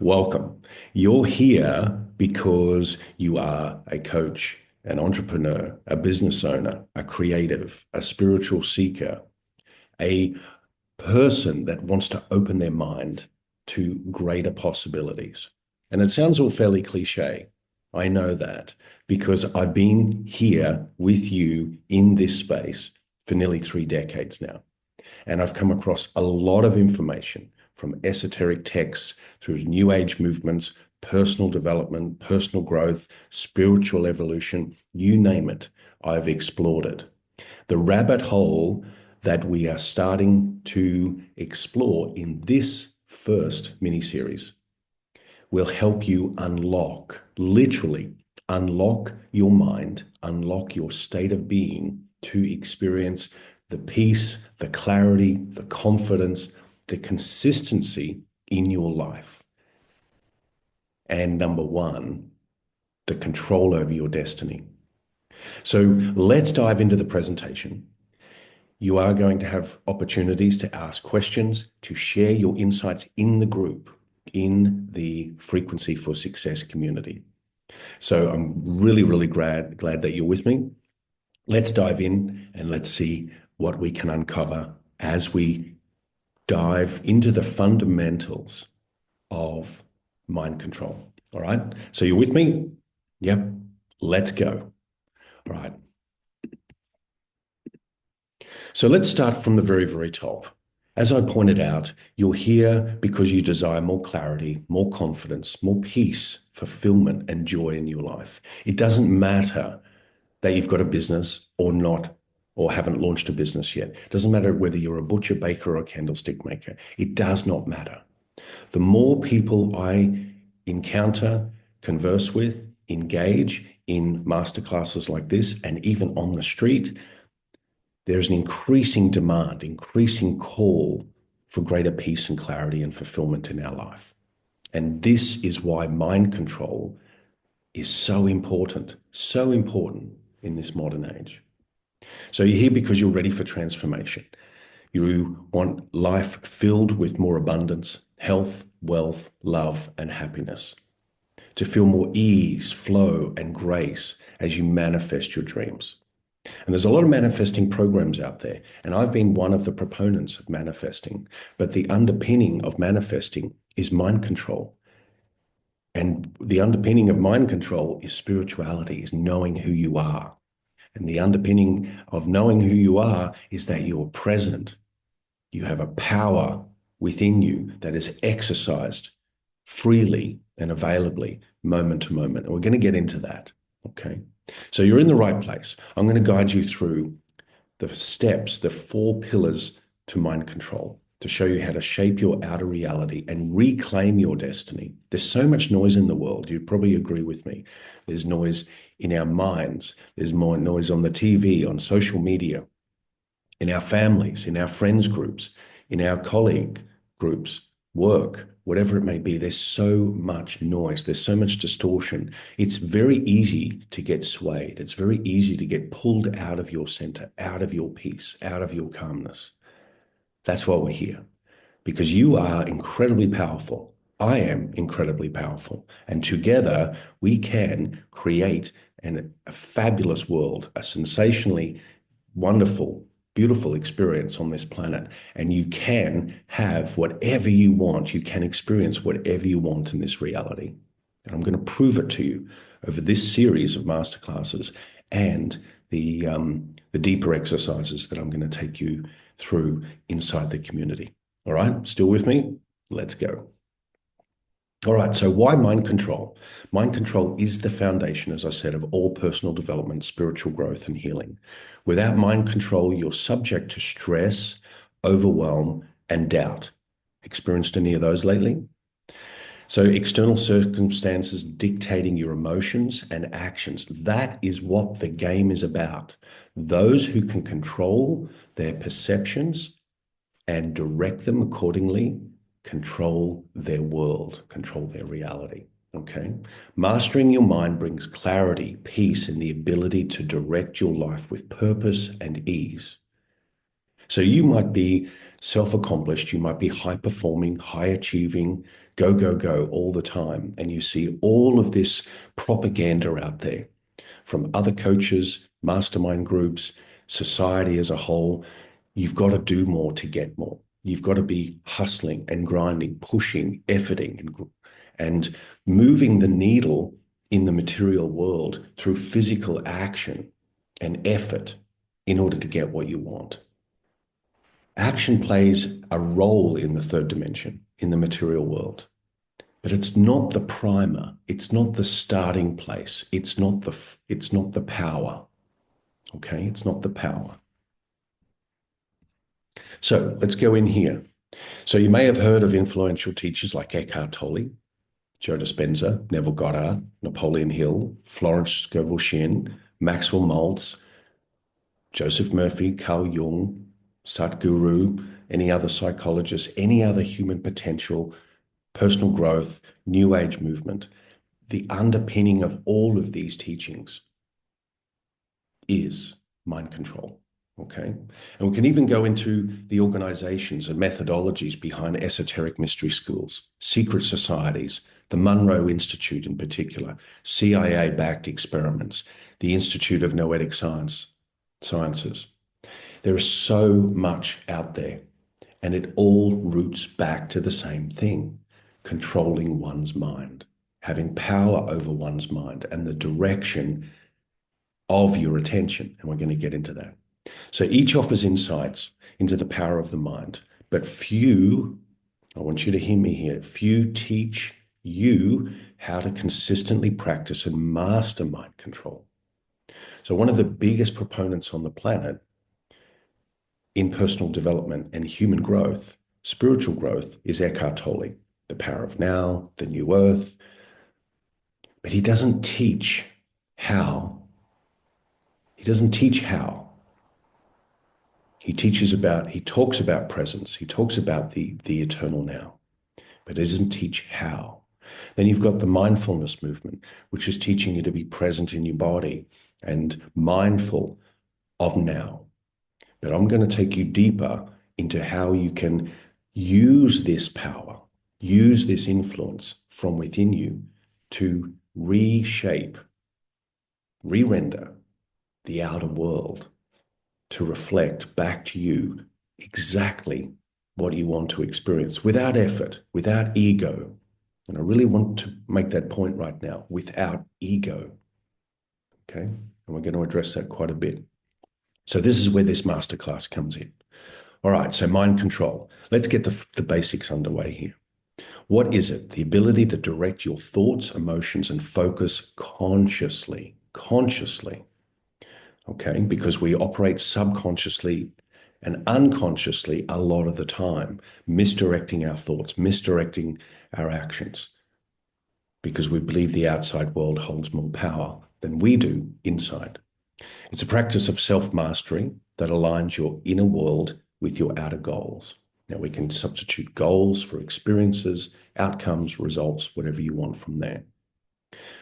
Welcome. You're here because you are a coach, an entrepreneur, a business owner, a creative, a spiritual seeker, a person that wants to open their mind to greater possibilities. And it sounds all fairly cliche. I know that because I've been here with you in this space for nearly 3 decades now. And I've come across a lot of information from esoteric texts through new age movements, personal development, personal growth, spiritual evolution, you name it, I've explored it. The rabbit hole that we are starting to explore in this first mini series will help you unlock, literally unlock your mind, unlock your state of being to experience the peace, the clarity, the confidence, the consistency in your life. And number one, the control over your destiny. So let's dive into the presentation. You are going to have opportunities to ask questions, to share your insights in the group, in the Frequency for Success community. So I'm really, really glad that you're with me. Let's dive in and let's see what we can uncover as we dive into the fundamentals of mind control. All right. So you're with me? Yep. Let's go. All right. So let's start from the very, very top. As I pointed out, you're here because you desire more clarity, more confidence, more peace, fulfillment, and joy in your life. It doesn't matter that you've got a business or not, or haven't launched a business yet. It doesn't matter whether you're a butcher, baker, or a candlestick maker. It does not matter. The more people I encounter, converse with, engage in masterclasses like this, and even on the street, there's an increasing demand, increasing call for greater peace and clarity and fulfillment in our life. And this is why mind control is so important in this modern age. So you're here because you're ready for transformation. You want life filled with more abundance, health, wealth, love, and happiness. To feel more ease, flow, and grace as you manifest your dreams. And there's a lot of manifesting programs out there, and I've been one of the proponents of manifesting. But the underpinning of manifesting is mind control. And the underpinning of mind control is spirituality, is knowing who you are. And the underpinning of knowing who you are is that you're present. You have a power within you that is exercised freely and availably, moment to moment. And we're going to get into that. Okay. So you're in the right place. I'm going to guide you through the steps, the 4 pillars to mind control, to show you how to shape your outer reality and reclaim your destiny. There's so much noise in the world. You'd probably agree with me. There's noise in our minds. There's more noise on the TV, on social media, in our families, in our friends groups, in our colleague groups, work, whatever it may be. There's so much noise. There's so much distortion. It's very easy to get swayed. It's very easy to get pulled out of your center, out of your peace, out of your calmness. That's why we're here, because you are incredibly powerful. I am incredibly powerful. And together we can create a fabulous world, a sensationally wonderful, beautiful experience on this planet. And you can have whatever you want. You can experience whatever you want in this reality. And I'm going to prove it to you over this series of masterclasses and the deeper exercises that I'm going to take you through inside the community. All right, still with me? Let's go. All right, so why mind control? Mind control is the foundation, as I said, of all personal development, spiritual growth, and healing. Without mind control, you're subject to stress, overwhelm, and doubt. Experienced any of those lately? So external circumstances dictating your emotions and actions. That is what the game is about. Those who can control their perceptions and direct them accordingly control their world, control their reality. Okay. Mastering your mind brings clarity, peace, and the ability to direct your life with purpose and ease. So you might be self-accomplished. You might be high performing, high achieving, go, go, go all the time. And you see all of this propaganda out there from other coaches, mastermind groups, society as a whole. You've got to do more to get more. You've got to be hustling and grinding, pushing, efforting, and moving the needle in the material world through physical action and effort in order to get what you want. Action plays a role in the third dimension, in the material world, but it's not the primer. It's not the starting place. It's not the power. Okay, it's not the power. So let's go in here. So you may have heard of influential teachers like Eckhart Tolle, Joe Dispenza, Neville Goddard, Napoleon Hill, Florence Scovel-Shinn, Maxwell Maltz, Joseph Murphy, Carl Jung, Satguru, any other psychologist, any other human potential, personal growth, New Age movement. The underpinning of all of these teachings is mind control. Okay. And we can even go into the organizations and methodologies behind esoteric mystery schools, secret societies, the Monroe Institute in particular, CIA-backed experiments, the Institute of Noetic Sciences. There is so much out there, and it all roots back to the same thing: controlling one's mind, having power over one's mind and the direction of your attention. And we're going to get into that. So each offers insights into the power of the mind, but few, I want you to hear me here, few teach you how to consistently practice and master mind control. So one of the biggest proponents on the planet in personal development and human growth, spiritual growth, is Eckhart Tolle, the power of now, the new earth. But he doesn't teach how. He doesn't teach how. He talks about presence. He talks about the eternal now, but he doesn't teach how. Then you've got the mindfulness movement, which is teaching you to be present in your body and mindful of now. But I'm going to take you deeper into how you can use this power, use this influence from within you to reshape, re-render the outer world to reflect back to you exactly what you want to experience without effort, without ego. And I really want to make that point right now, without ego. Okay? And we're going to address that quite a bit. So this is where this masterclass comes in. All right, so mind control. Let's get the basics underway here. What is it? The ability to direct your thoughts, emotions, and focus consciously. Okay, because we operate subconsciously and unconsciously a lot of the time, misdirecting our thoughts, misdirecting our actions, because we believe the outside world holds more power than we do inside. It's a practice of self-mastery that aligns your inner world with your outer goals. Now, we can substitute goals for experiences, outcomes, results, whatever you want from there.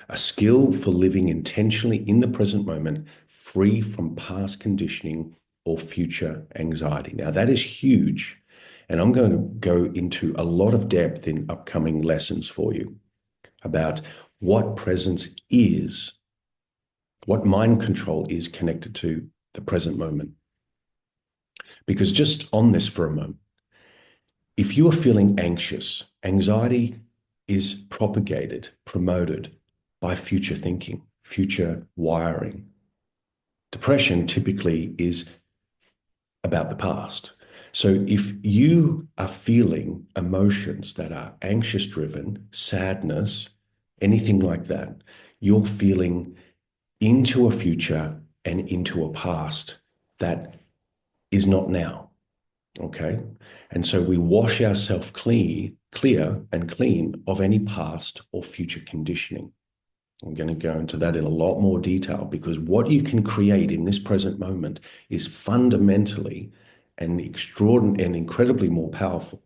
A skill for living intentionally in the present moment, free from past conditioning or future anxiety. Now, that is huge. And I'm going to go into a lot of depth in upcoming lessons for you about what presence is, what mind control is connected to the present moment. Because just on this for a moment, if you are feeling anxious, anxiety is propagated, promoted by future thinking, future wiring. Depression typically is about the past. So if you are feeling emotions that are anxious driven, sadness, anything like that, you're feeling into a future and into a past that is not now. Okay. And so we wash ourselves clear and clean of any past or future conditioning. I'm going to go into that in a lot more detail, because what you can create in this present moment is fundamentally and extraordinary and incredibly more powerful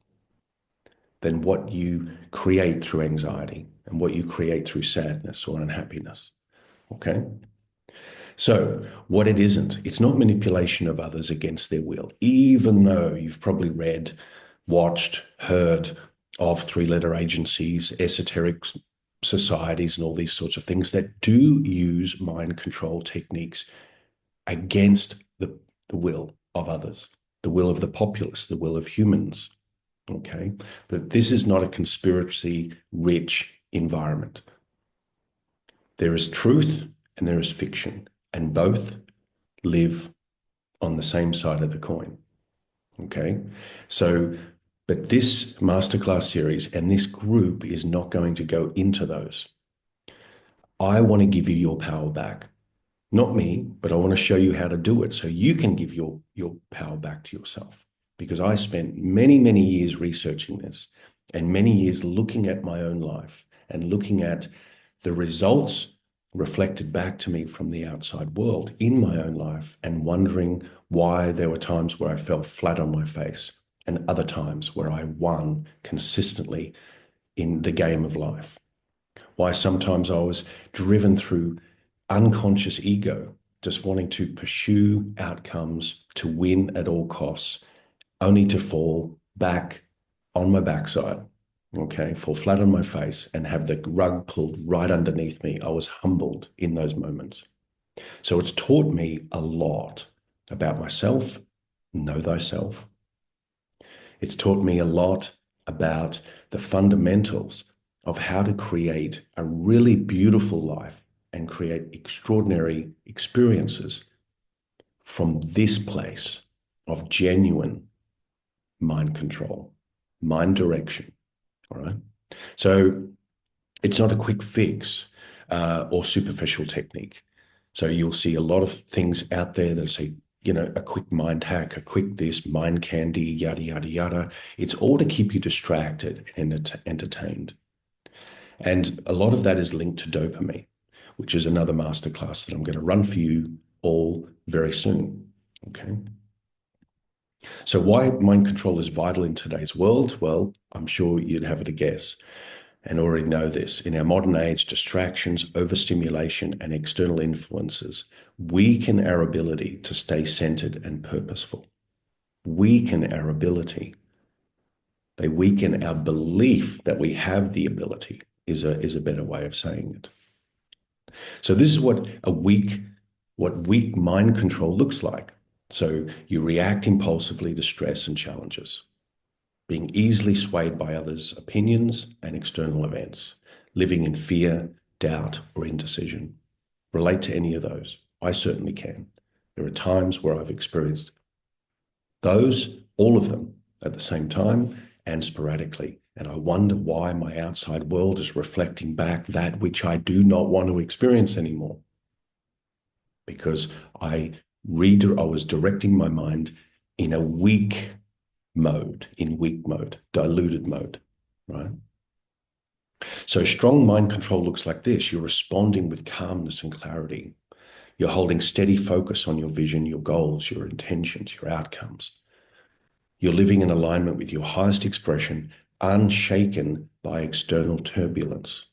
than what you create through anxiety and what you create through sadness or unhappiness. Okay. So, what it isn't, it's not manipulation of others against their will, even though you've probably read, watched, heard of three-letter agencies, esoteric societies, and all these sorts of things that do use mind control techniques against the will of others, the will of the populace, the will of humans. Okay. But this is not a conspiracy rich environment. There is truth and there is fiction, and both live on the same side of the coin. Okay. So, but this masterclass series and this group is not going to go into those. I want to give you your power back. Not me, but I want to show you how to do it so you can give your power back to yourself. Because I spent many, many years researching this and many years looking at my own life and looking at the results reflected back to me from the outside world in my own life and wondering why there were times where I fell flat on my face and other times where I won consistently in the game of life. Why sometimes I was driven through unconscious ego, just wanting to pursue outcomes to win at all costs, only to fall back on my backside, okay, fall flat on my face and have the rug pulled right underneath me. I was humbled in those moments. So it's taught me a lot about myself, know thyself. It's taught me a lot about the fundamentals of how to create a really beautiful life and create extraordinary experiences from this place of genuine mind control, mind direction. All right. So it's not a quick fix or superficial technique. So you'll see a lot of things out there that say, a quick mind hack, a quick this, mind candy, yada, yada, yada. It's all to keep you distracted and entertained. And a lot of that is linked to dopamine, which is another masterclass that I'm going to run for you all very soon. Okay. So why mind control is vital in today's world? Well, I'm sure you'd have it a guess and already know this. In our modern age, distractions, overstimulation, and external influences weaken our ability to stay centered and purposeful. Weaken our ability. They weaken our belief that we have the ability, is a better way of saying it. So this is what weak mind control looks like. So you react impulsively to stress and challenges, being easily swayed by others' opinions and external events, living in fear, doubt, or indecision. Relate to any of those. I certainly can. There are times where I've experienced those, all of them, at the same time and sporadically. And I wonder why my outside world is reflecting back that which I do not want to experience anymore. Because I was directing my mind in a weak mode, diluted mode, right? So strong mind control looks like this. You're responding with calmness and clarity. You're holding steady focus on your vision, your goals, your intentions, your outcomes. You're living in alignment with your highest expression, unshaken by external turbulence,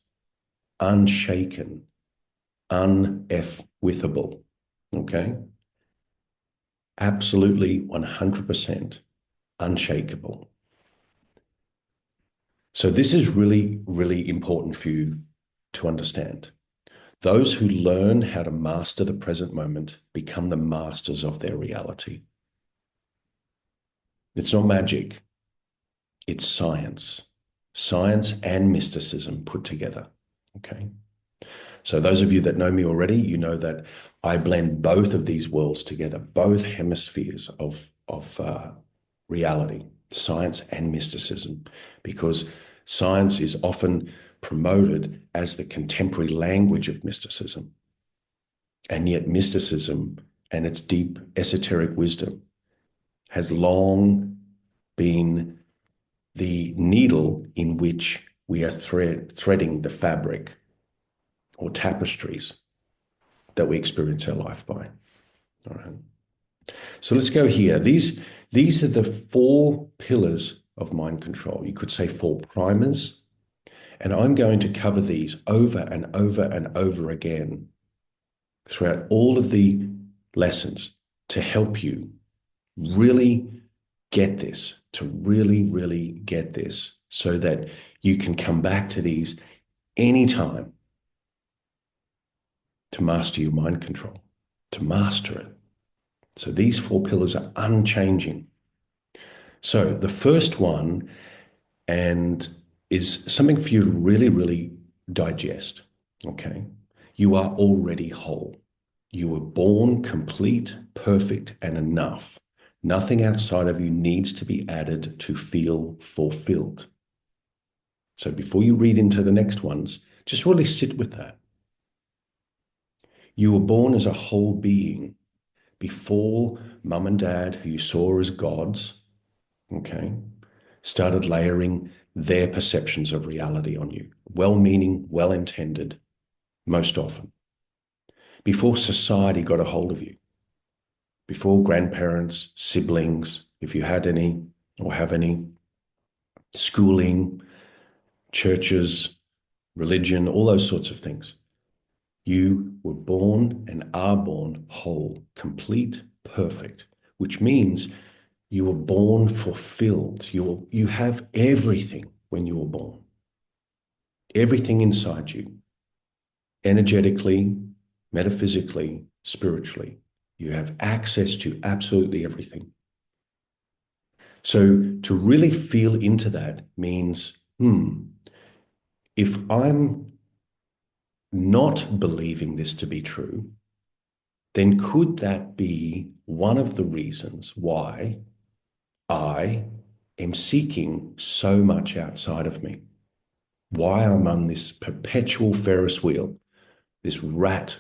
unshaken, un-F-withable, okay? Absolutely 100% unshakable. So this is really, really important for you to understand. Those who learn how to master the present moment become the masters of their reality. It's not magic. It's science. Science and mysticism put together. Okay. So those of you that know me already, you know that I blend both of these worlds together, both hemispheres of reality, science and mysticism, because science is often promoted as the contemporary language of mysticism. And yet mysticism and its deep esoteric wisdom has long been the needle in which we are threading the fabric or tapestries that we experience our life by. All right. So let's go here. These are the 4 pillars of mind control. You could say 4 primers. And I'm going to cover these over and over and over again throughout all of the lessons to help you really get this, to really, really get this so that you can come back to these anytime to master your mind control, to master it. So these 4 pillars are unchanging. So the first one, and is something for you to really, really digest, okay? You are already whole. You were born complete, perfect, and enough. Nothing outside of you needs to be added to feel fulfilled. So before you read into the next ones, just really sit with that. You were born as a whole being before mum and dad, who you saw as gods, okay, started layering their perceptions of reality on you. Well-meaning, well-intended, most often. Before society got a hold of you. Before grandparents, siblings, if you had any or have any, schooling, churches, religion, all those sorts of things. You were born and are born whole, complete, perfect, which means you were born fulfilled. You have everything when you were born. Everything inside you, energetically, metaphysically, spiritually. You have access to absolutely everything. So to really feel into that means, if I'm not believing this to be true, then could that be one of the reasons why I am seeking so much outside of me? Why I'm on this perpetual Ferris wheel, this rat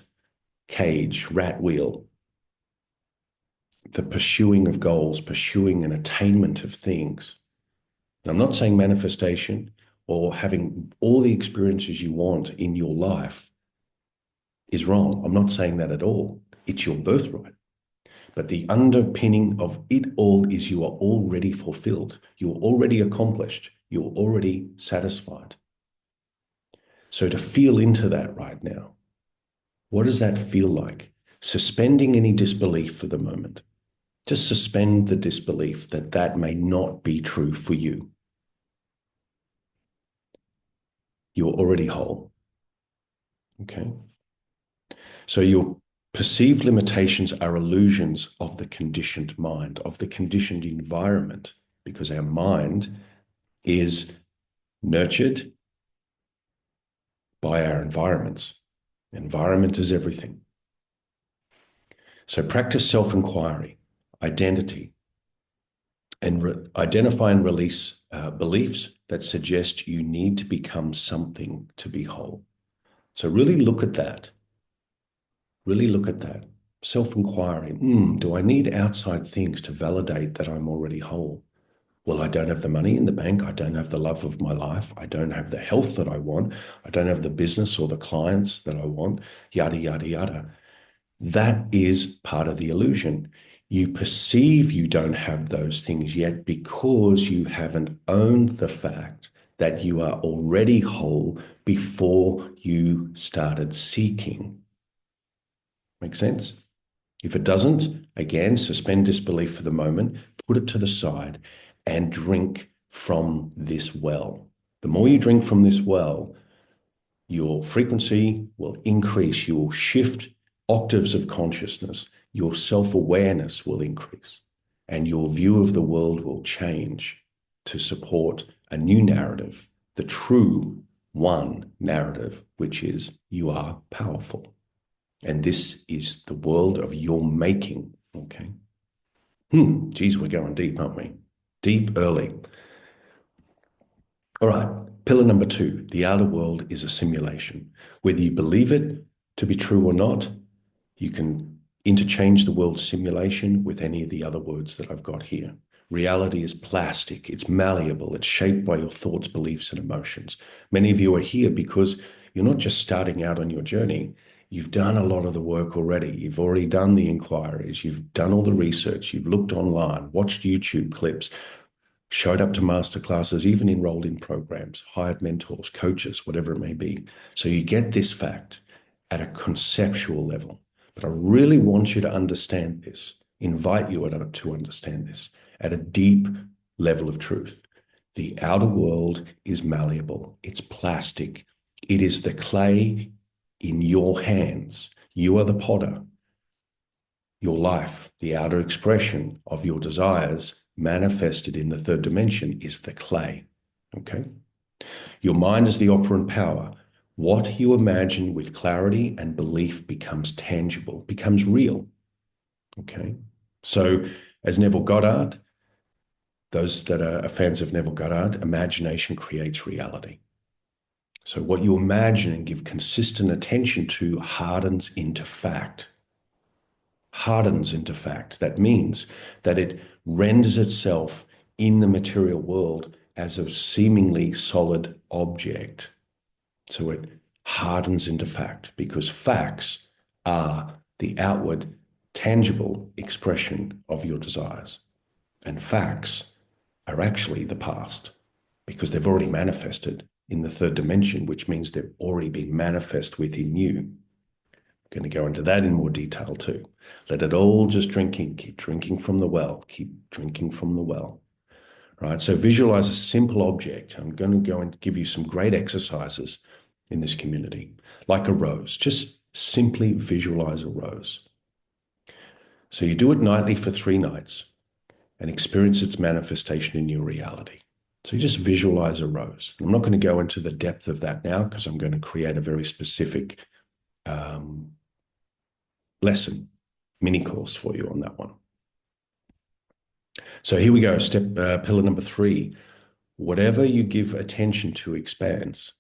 cage, rat wheel, the pursuing of goals, pursuing an attainment of things. And I'm not saying manifestation or having all the experiences you want in your life is wrong. I'm not saying that at all. It's your birthright. But the underpinning of it all is you are already fulfilled. You're already accomplished. You're already satisfied. So to feel into that right now, what does that feel like? Suspending any disbelief for the moment. Just suspend the disbelief that that may not be true for you. You're already whole. Okay? So your perceived limitations are illusions of the conditioned mind, of the conditioned environment, because our mind is nurtured by our environments. Environment is everything. So practice self-inquiry, identity, and identify and release beliefs that suggest you need to become something to be whole. So really look at that. Really look at that. Self-inquiry. Do I need outside things to validate that I'm already whole? Well, I don't have the money in the bank. I don't have the love of my life. I don't have the health that I want. I don't have the business or the clients that I want, yada, yada, yada. That is part of the illusion. You perceive you don't have those things yet because you haven't owned the fact that you are already whole before you started seeking. Make sense? If it doesn't, again, suspend disbelief for the moment, put it to the side, and drink from this well. The more you drink from this well, your frequency will increase. You will shift octaves of consciousness. Your self-awareness will increase, and your view of the world will change to support a new narrative, the true one narrative, which is you are powerful. And this is the world of your making, okay? Geez, we're going deep, aren't we? Deep early. All right, pillar number 2, the outer world is a simulation. Whether you believe it to be true or not, you can interchange the word simulation with any of the other words that I've got here. Reality is plastic, it's malleable, it's shaped by your thoughts, beliefs, and emotions. Many of you are here because you're not just starting out on your journey. You've done a lot of the work already. You've already done the inquiries. You've done all the research. You've looked online, watched YouTube clips, showed up to masterclasses, even enrolled in programs, hired mentors, coaches, whatever it may be. So you get this fact at a conceptual level. But I really want you to understand this, invite you to understand this at a deep level of truth. The outer world is malleable. It's plastic. It is the clay in your hands. You are the potter. Your life, the outer expression of your desires manifested in the third dimension, is the clay. Okay? Your mind is the operant power. What you imagine with clarity and belief becomes tangible, becomes real. Okay? So, as Neville Goddard, those that are fans of Neville Goddard, imagination creates reality. So, what you imagine and give consistent attention to hardens into fact. Hardens into fact. That means that it renders itself in the material world as a seemingly solid object. So it hardens into fact because facts are the outward, tangible expression of your desires. And facts are actually the past because they've already manifested in the third dimension, which means they've already been manifest within you. I'm going to go into that in more detail too. Let it all just drink in. Keep drinking from the well. Keep drinking from the well. Right? So visualize a simple object. I'm going to go and give you some great exercises in this community, like a rose. Just simply visualize a rose. So you do it nightly for 3 nights and experience its manifestation in your reality. So you just visualize a rose. I'm not going to go into the depth of that now because I'm going to create a very specific lesson, mini course for you on that one. So here we go. Pillar number 3. Whatever you give attention to expands.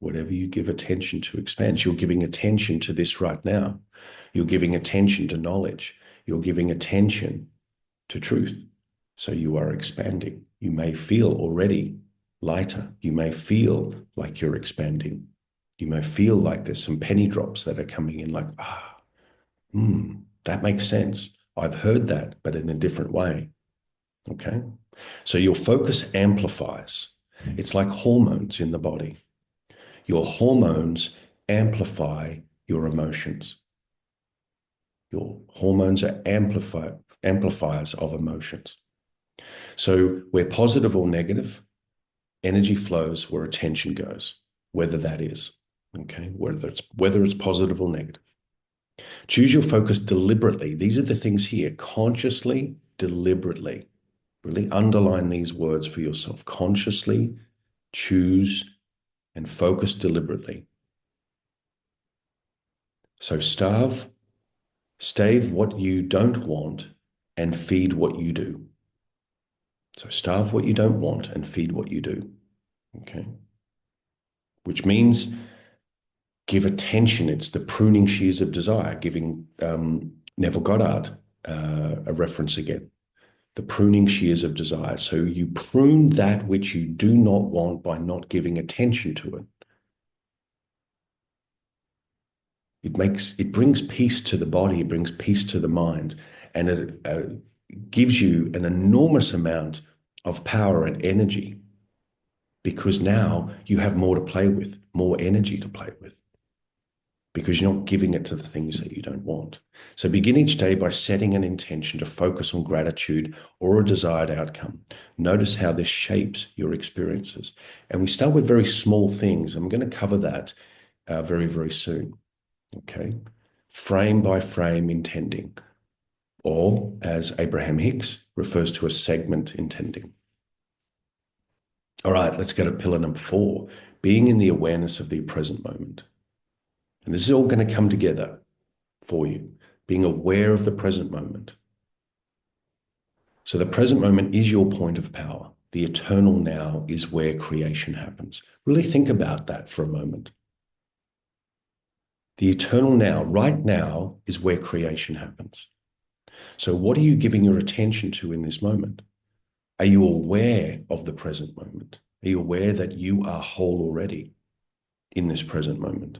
Whatever you give attention to expands. You're giving attention to this right now. You're giving attention to knowledge. You're giving attention to truth. So you are expanding. You may feel already lighter. You may feel like you're expanding. You may feel like there's some penny drops that are coming in like, that makes sense. I've heard that, but in a different way. Okay? So your focus amplifies. It's like hormones in the body. Your hormones amplify your emotions. Your hormones are amplifiers of emotions. So where positive or negative, energy flows where attention goes, whether that is, okay, whether it's positive or negative. Choose your focus deliberately. These are the things here. Consciously, deliberately. Really underline these words for yourself. Consciously choose and focus deliberately. So stave what you don't want and feed what you do. So starve what you don't want and feed what you do. Okay. Which means give attention. It's the pruning shears of desire, giving Neville Goddard a reference again. The pruning shears of desire. So you prune that which you do not want by not giving attention to it. It brings peace to the body, it brings peace to the mind, and it gives you an enormous amount of power and energy because now you have more to play with, more energy to play with, because you're not giving it to the things that you don't want. So begin each day by setting an intention to focus on gratitude or a desired outcome. Notice how this shapes your experiences. And we start with very small things. I'm going to cover that very, very soon. Okay. Frame by frame intending, or as Abraham Hicks refers to as segment intending. All right, let's go to pillar number 4, being in the awareness of the present moment. And this is all going to come together for you, being aware of the present moment. So the present moment is your point of power. The eternal now is where creation happens. Really think about that for a moment. The eternal now, right now, is where creation happens. So what are you giving your attention to in this moment? Are you aware of the present moment? Are you aware that you are whole already in this present moment?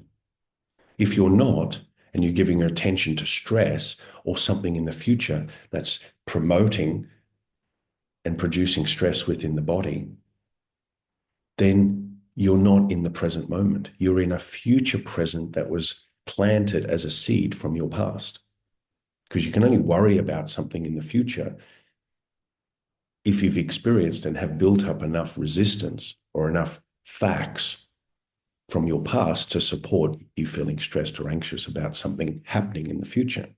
If you're not, and you're giving your attention to stress or something in the future that's promoting and producing stress within the body, then you're not in the present moment. You're in a future present that was plant it as a seed from your past. Because you can only worry about something in the future if you've experienced and have built up enough resistance or enough facts from your past to support you feeling stressed or anxious about something happening in the future.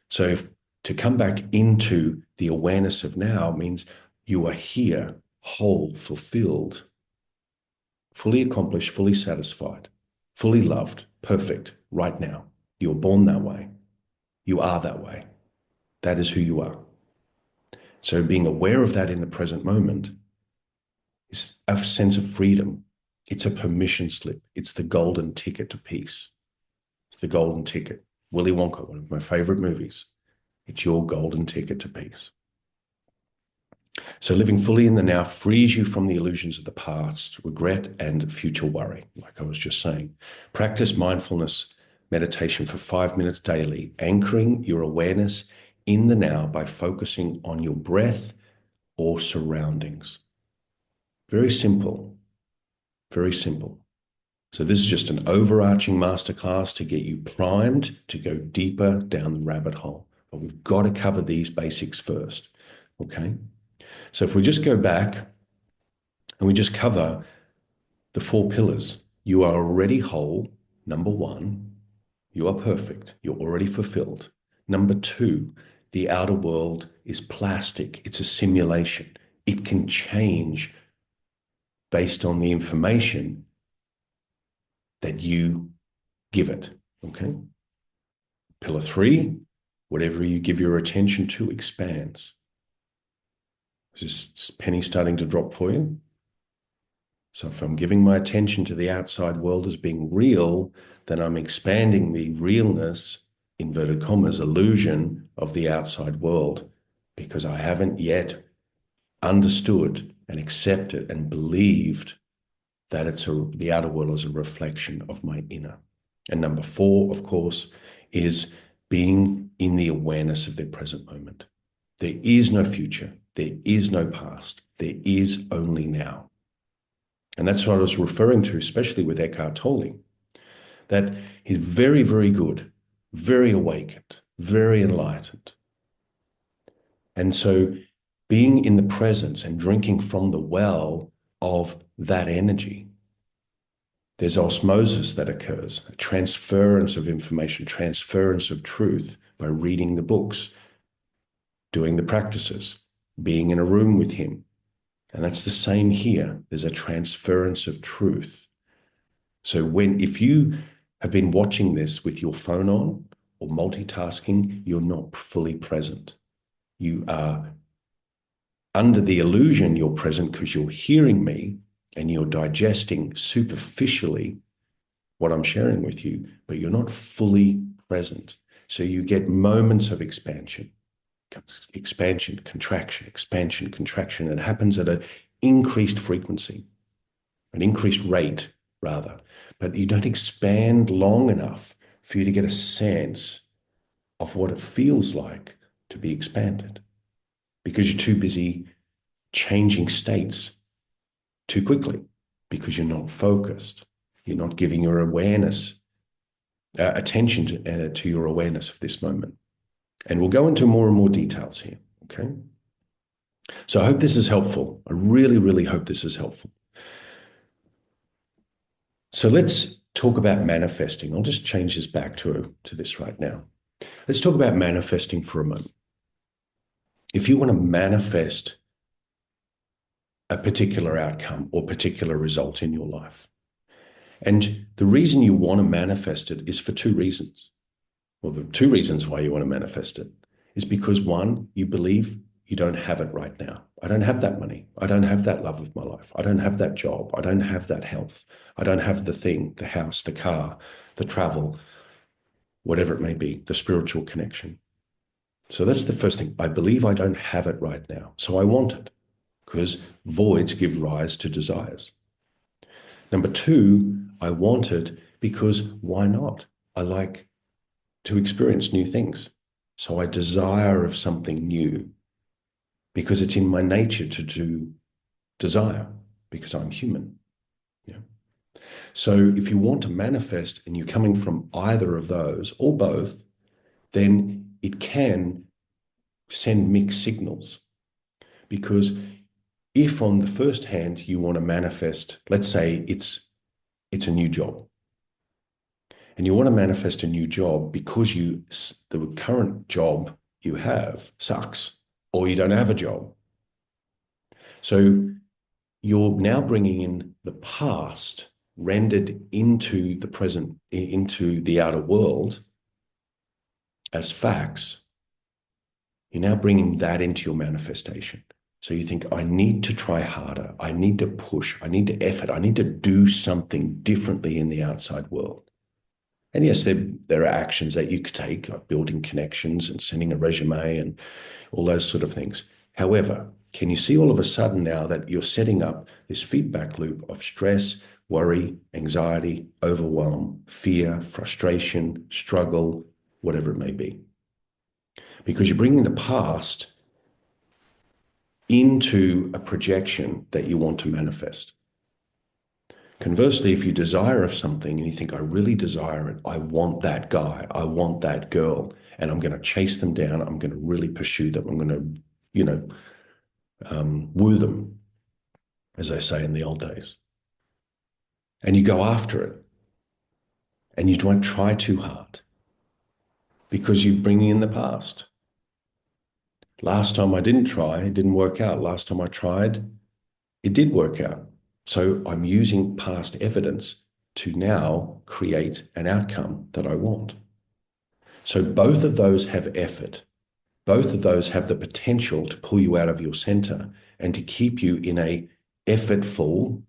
So to come back into the awareness of now means you are here, whole, fulfilled, fully accomplished, fully satisfied, fully loved, perfect right now. You were born that way. You are that way. That is who you are. So being aware of that in the present moment is a sense of freedom. It's a permission slip. It's the golden ticket to peace. It's the golden ticket. Willy Wonka, one of my favorite movies. It's your golden ticket to peace. So living fully in the now frees you from the illusions of the past, regret, and future worry, like I was just saying. Practice mindfulness meditation for 5 minutes daily, anchoring your awareness in the now by focusing on your breath or surroundings. Very simple, very simple. So this is just an overarching masterclass to get you primed to go deeper down the rabbit hole. But we've got to cover these basics first, okay? So if we just go back and we just cover the 4 pillars, you are already whole, number 1. You are perfect. You're already fulfilled. Number 2, the outer world is plastic. It's a simulation. It can change based on the information that you give it, okay? Pillar 3, whatever you give your attention to expands. Is this penny starting to drop for you? So if I'm giving my attention to the outside world as being real, then I'm expanding the realness, inverted commas, illusion of the outside world, because I haven't yet understood and accepted and believed that the outer world is a reflection of my inner. And number 4, of course, is being in the awareness of the present moment. There is no future. There is no past. There is only now. And that's what I was referring to, especially with Eckhart Tolle, that he's very, very good, very awakened, very enlightened. And so being in the presence and drinking from the well of that energy, there's osmosis that occurs, a transference of information, transference of truth by reading the books, doing the practices, being in a room with him. And that's the same here. There's a transference of truth. So if you have been watching this with your phone on or multitasking, you're not fully present. You are under the illusion you're present because you're hearing me and you're digesting superficially what I'm sharing with you, but you're not fully present. So you get moments of expansion, contraction, expansion, contraction. It happens at an increased frequency, an increased rate rather, but you don't expand long enough for you to get a sense of what it feels like to be expanded because you're too busy changing states too quickly because you're not focused. You're not giving your awareness, attention to your awareness of this moment. And we'll go into more and more details here, okay? So I hope this is helpful. I really, really hope this is helpful. So let's talk about manifesting. I'll just change this back to this right now. Let's talk about manifesting for a moment. If you want to manifest a particular outcome or particular result in your life, and the reason you want to manifest it is for 2 reasons. Well, the 2 reasons why you want to manifest it is because 1, you believe you don't have it right now. I don't have that money. I don't have that love of my life. I don't have that job. I don't have that health. I don't have the thing, the house, the car, the travel, whatever it may be, the spiritual connection. So that's the first thing. I believe I don't have it right now. So I want it because voids give rise to desires. Number 2, I want it because why not? I like to experience new things. So I desire of something new because it's in my nature to desire because I'm human. Yeah. So if you want to manifest and you're coming from either of those or both, then it can send mixed signals. Because if on the first hand you want to manifest, let's say it's a new job, and you want to manifest a new job because the current job you have sucks, or you don't have a job. So you're now bringing in the past rendered into the present, into the outer world as facts. You're now bringing that into your manifestation. So you think, I need to try harder. I need to push. I need to effort. I need to do something differently in the outside world. And yes, there are actions that you could take, like building connections and sending a resume and all those sort of things. However, can you see all of a sudden now that you're setting up this feedback loop of stress, worry, anxiety, overwhelm, fear, frustration, struggle, whatever it may be? Because you're bringing the past into a projection that you want to manifest. Conversely, if you desire of something and you think, I really desire it, I want that guy, I want that girl, and I'm going to chase them down, I'm going to really pursue them, I'm going to, woo them, as they say in the old days. And you go after it, and you don't try too hard because you're bringing in the past. Last time I didn't try, it didn't work out. Last time I tried, it did work out. So I'm using past evidence to now create an outcome that I want. So both of those have effort. Both of those have the potential to pull you out of your center and to keep you in a effortsome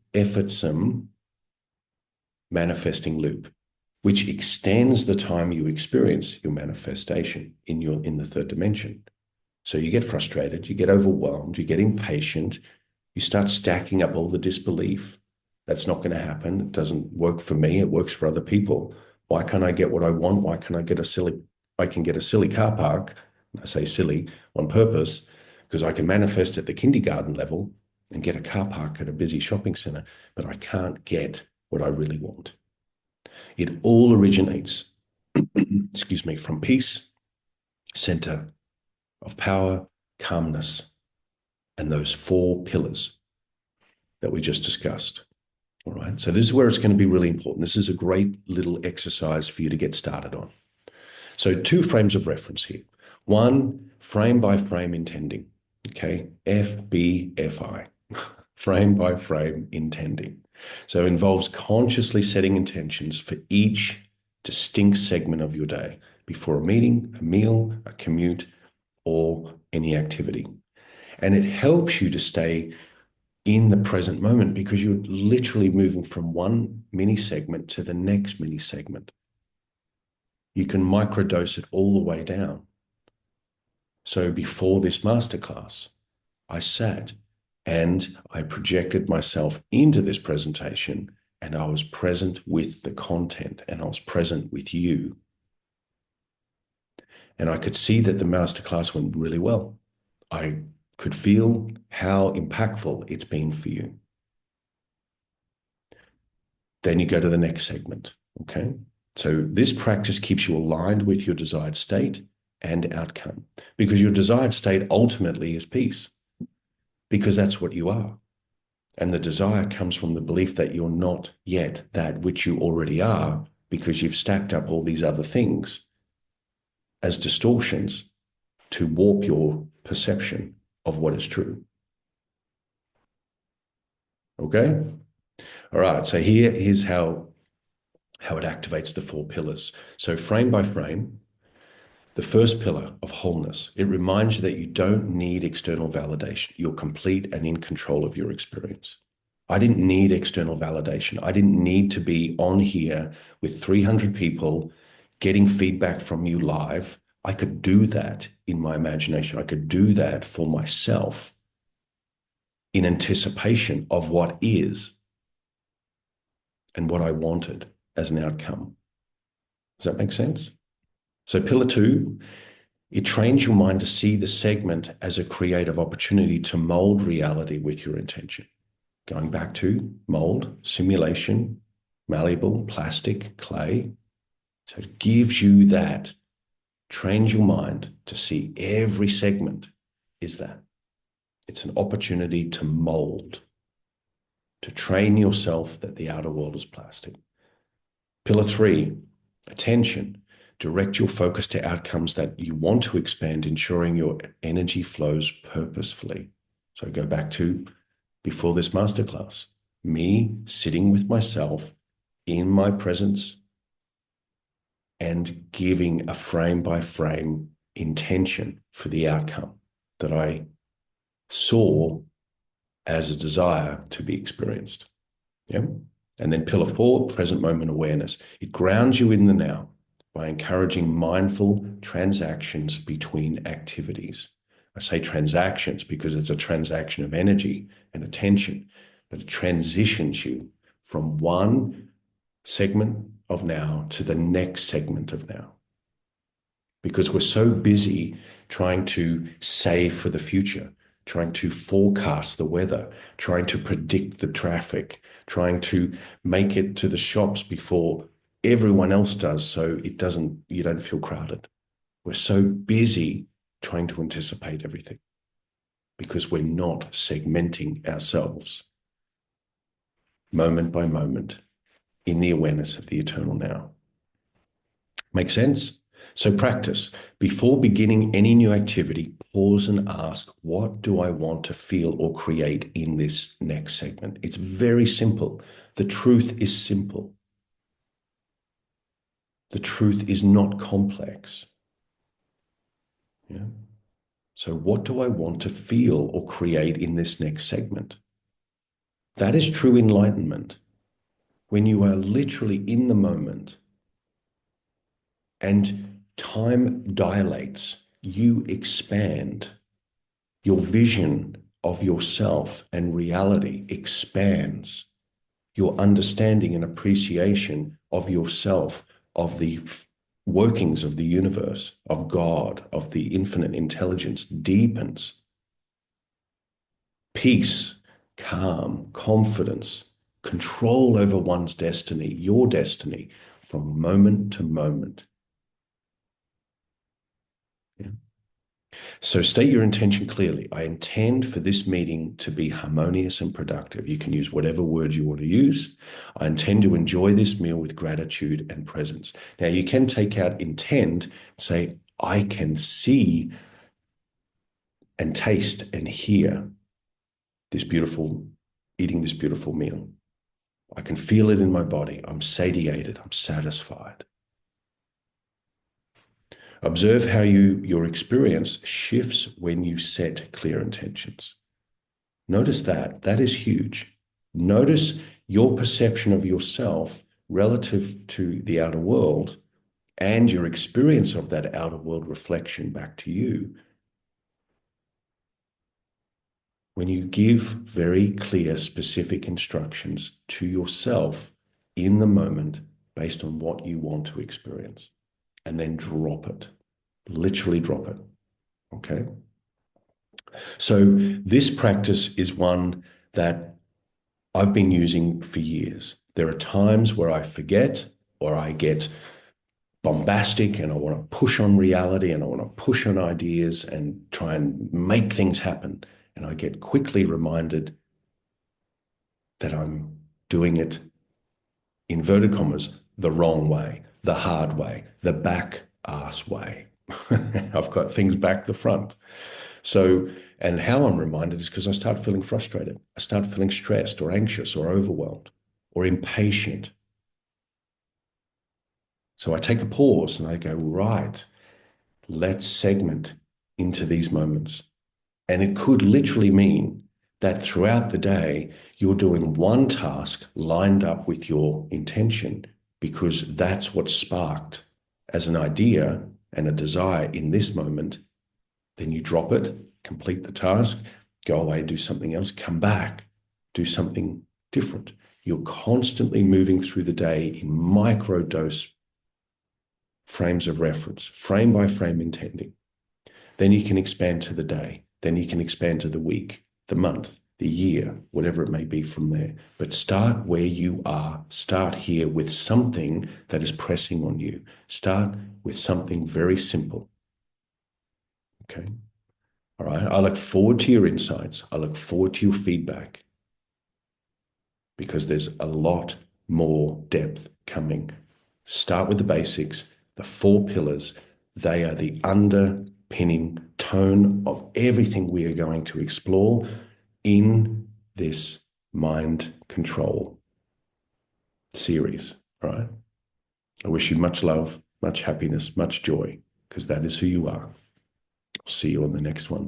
manifesting loop, which extends the time you experience your manifestation in the third dimension. So you get frustrated, you get overwhelmed, you get impatient, you start stacking up all the disbelief. That's not going to happen. It doesn't work for me. It works for other people. Why can't I get what I want? Why can't I get I can get a silly car park. I say silly on purpose because I can manifest at the kindergarten level and get a car park at a busy shopping center, but I can't get what I really want. It all originates, excuse me, from peace, center of power, calmness, and those 4 pillars that we just discussed. All right. So this is where it's going to be really important. This is a great little exercise for you to get started on. So 2 frames of reference here. 1, frame by frame intending. Okay. FBFI, frame by frame intending. So it involves consciously setting intentions for each distinct segment of your day before a meeting, a meal, a commute, or any activity. And it helps you to stay in the present moment because you're literally moving from one mini segment to the next mini segment. You can microdose it all the way down. So before this masterclass, I sat and I projected myself into this presentation and I was present with the content and I was present with you. And I could see that the masterclass went really well. I could feel how impactful it's been for you. Then you go to the next segment, okay? So this practice keeps you aligned with your desired state and outcome because your desired state ultimately is peace because that's what you are. And the desire comes from the belief that you're not yet that which you already are because you've stacked up all these other things as distortions to warp your perception of what is true. Okay? All right, so here's how it activates the 4 pillars. So frame by frame, the first pillar of wholeness, it reminds you that you don't need external validation. You're complete and in control of your experience. I didn't need external validation. I didn't need to be on here with 300 people getting feedback from you live. I could do that in my imagination. I could do that for myself in anticipation of what is and what I wanted as an outcome. Does that make sense? So pillar 2, it trains your mind to see the segment as a creative opportunity to mold reality with your intention. Going back to mold, simulation, malleable, plastic, clay. So it gives you that, trains your mind to see every segment is that. It's an opportunity to mold, to train yourself that the outer world is plastic. Pillar 3, attention. Direct your focus to outcomes that you want to expand, ensuring your energy flows purposefully. So go back to before this masterclass, me sitting with myself in my presence and giving a frame by frame intention for the outcome that I saw as a desire to be experienced. Yeah. And then pillar 4, present moment awareness. It grounds you in the now by encouraging mindful transactions between activities. I say transactions because it's a transaction of energy and attention, but it transitions you from one segment of now to the next segment of now. Because we're so busy trying to save for the future, trying to forecast the weather, trying to predict the traffic, trying to make it to the shops before everyone else does, so you don't feel crowded. We're so busy trying to anticipate everything because we're not segmenting ourselves moment by moment in the awareness of the eternal now. Make sense? So practice. Before beginning any new activity, pause and ask, what do I want to feel or create in this next segment? It's very simple. The truth is simple. The truth is not complex. Yeah. So what do I want to feel or create in this next segment? That is true enlightenment. When you are literally in the moment and time dilates, you expand. Your vision of yourself and reality expands. Your understanding and appreciation of yourself, of the workings of the universe, of God, of the infinite intelligence deepens. Peace, calm, confidence, control over one's destiny, your destiny, from moment to moment. Yeah. So state your intention clearly. I intend for this meeting to be harmonious and productive. You can use whatever words you want to use. I intend to enjoy this meal with gratitude and presence. Now you can take out intend, say, I can see and taste and hear this beautiful, eating this beautiful meal. I can feel it in my body. I'm satiated. I'm satisfied. Observe how your experience shifts when you set clear intentions. Notice that. That is huge. Notice your perception of yourself relative to the outer world and your experience of that outer world reflection back to you. When you give very clear, specific instructions to yourself in the moment based on what you want to experience, and then drop it, literally drop it. Okay. So this practice is one that I've been using for years. There are times where I forget or I get bombastic and I want to push on reality and I want to push on ideas and try and make things happen. And I get quickly reminded that I'm doing it, inverted commas, the wrong way, the hard way, the back ass way. I've got things back the front. So, and how I'm reminded is because I start feeling frustrated. I start feeling stressed or anxious or overwhelmed or impatient. So I take a pause and I go, right, let's segment into these moments. And it could literally mean that throughout the day, you're doing one task lined up with your intention because that's what sparked as an idea and a desire in this moment. Then you drop it, complete the task, go away, do something else, come back, do something different. You're constantly moving through the day in micro dose frames of reference, frame by frame intending. Then you can expand to the day. Then you can expand to the week, the month, the year, whatever it may be from there. But start where you are. Start here with something that is pressing on you. Start with something very simple. Okay. All right. I look forward to your insights. I look forward to your feedback because there's a lot more depth coming. Start with the basics, the 4 pillars. They are the underpinning tone of everything we are going to explore in this mind control series. All right. I wish you much love, much happiness, much joy, because that is who you are. I'll see you on the next one.